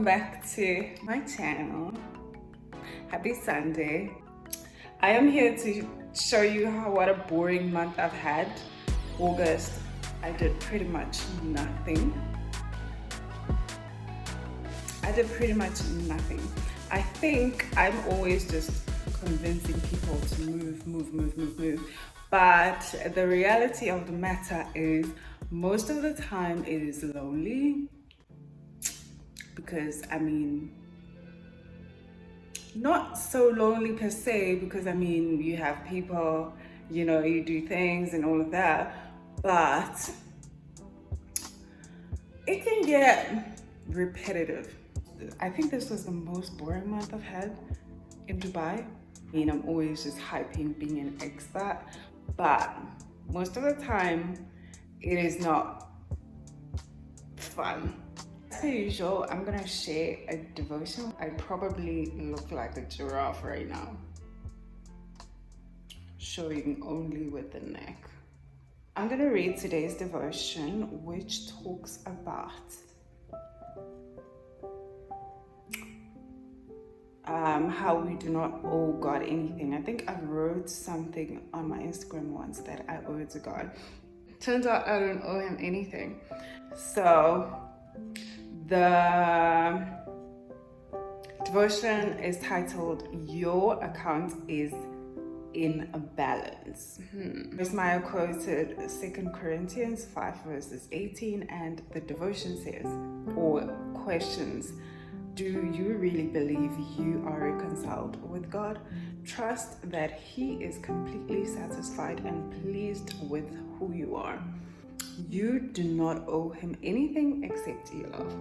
welcome back to my channel. Happy Sunday. I am here to show you what a boring month I've had. August, I did pretty much nothing. I think I'm always just convincing people to move. But the reality of the matter is most of the time it is lonely. Because not so lonely per se, because you have people, you do things and all of that, but it can get repetitive. I think this was the most boring month I've had in Dubai. I'm always just hyping being an expat, but most of the time it is not fun. As usual, I'm gonna share a devotion. I probably look like a giraffe right now, showing only with the neck. I'm gonna read today's devotion, which talks about how we do not owe God anything. I think I wrote something on my Instagram once that I owe to God. Turns out I don't owe him anything. So the devotion is titled, Your Account is in a Balance. Ismail quoted 2 Corinthians 5 verses 18, and the devotion says, or questions, do you really believe you are reconciled with God? Trust that He is completely satisfied and pleased with who you are. You do not owe Him anything except your love.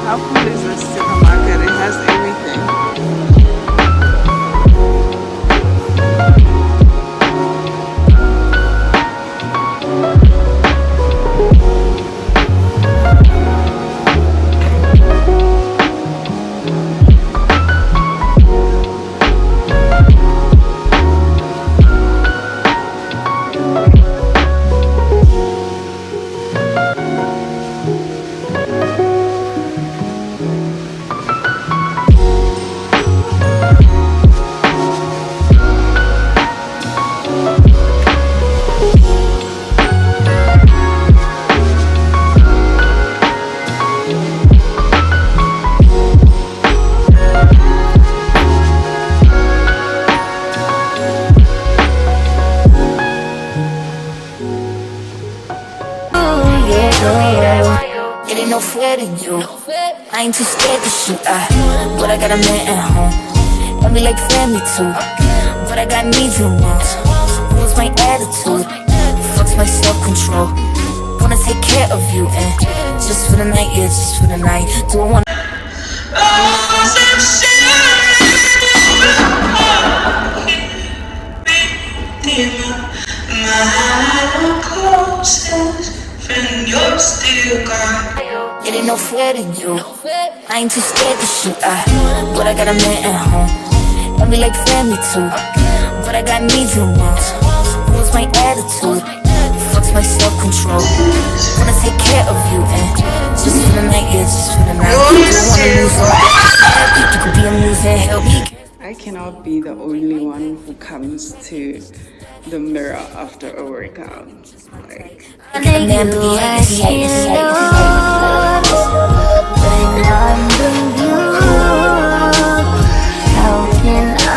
How cool is this supermarket? It has everything. It ain't no fear in you. I ain't too scared to shoot. But I got a man at home, and we like family too. But I got needs and wants. What's my attitude? Fuck's my self-control. Wanna take care of you, and just for the night, yeah, just for the night. Do I wanna? You're still gone. It ain't no fear in you. I ain't too scared to shoot. But I got a man at home, and we like family too. But I got needs and wants. What's my attitude? Fuck's my self-control. Wanna take care of you, and just for the night, yeah, just for the night. Don't wanna lose all. You could be amusing, help me. I cannot be the only one who comes to the mirror after a workout. Like, I got a man, but he ain't How can I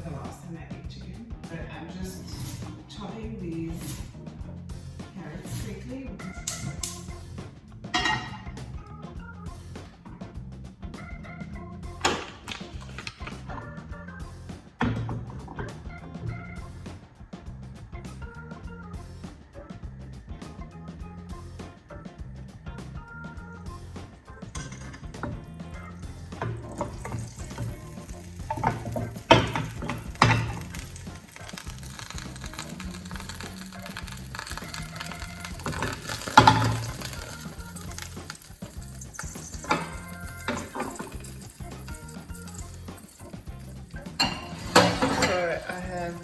remember the last time I ate chicken, but I'm just chopping these carrots quickly. I have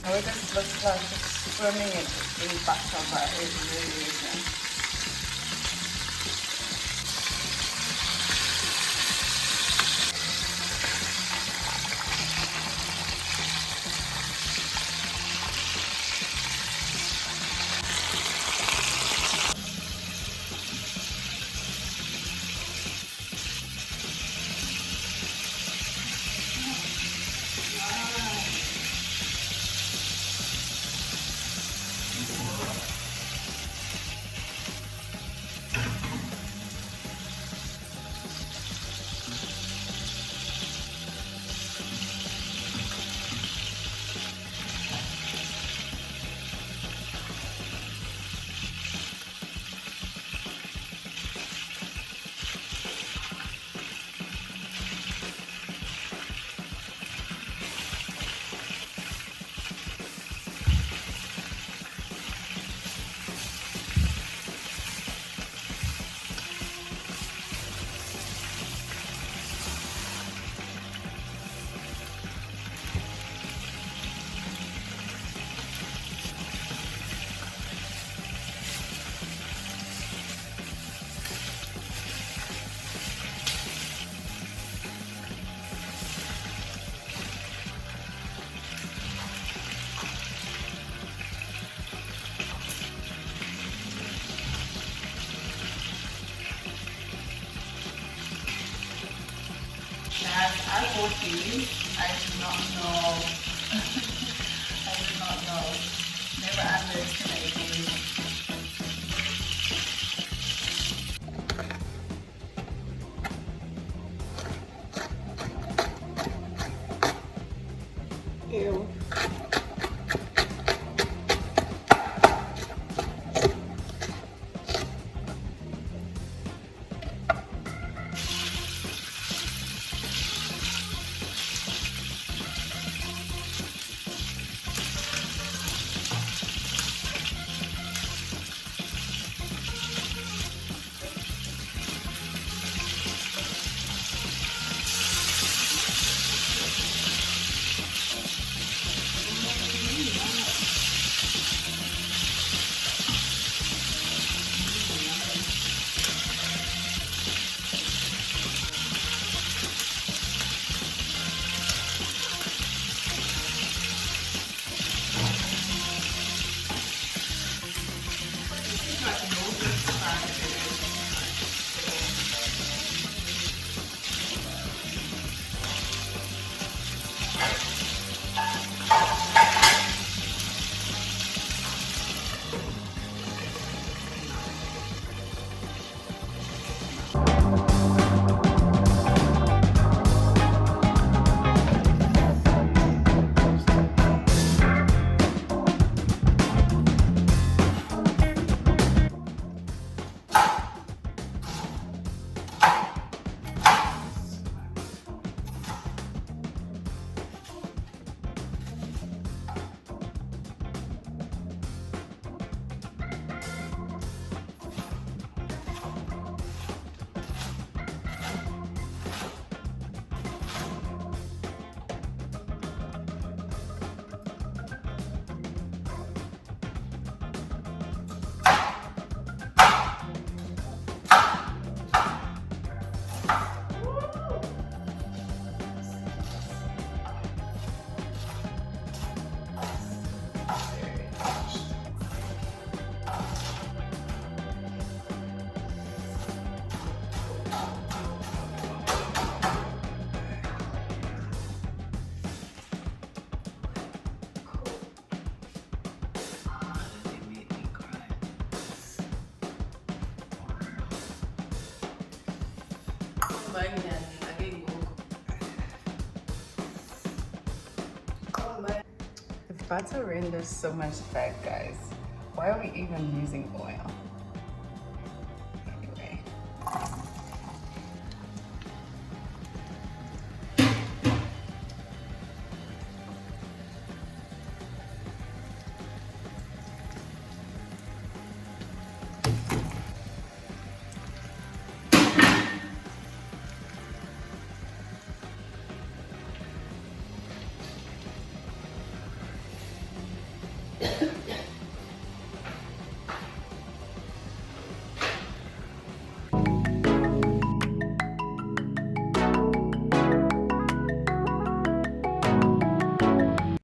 how it just looks like it's swimming in butter, but it really isn't. I bought these. I did not know. I did not know. Never underestimate these. Ew. If butter renders so much fat, guys, why are we even using oil?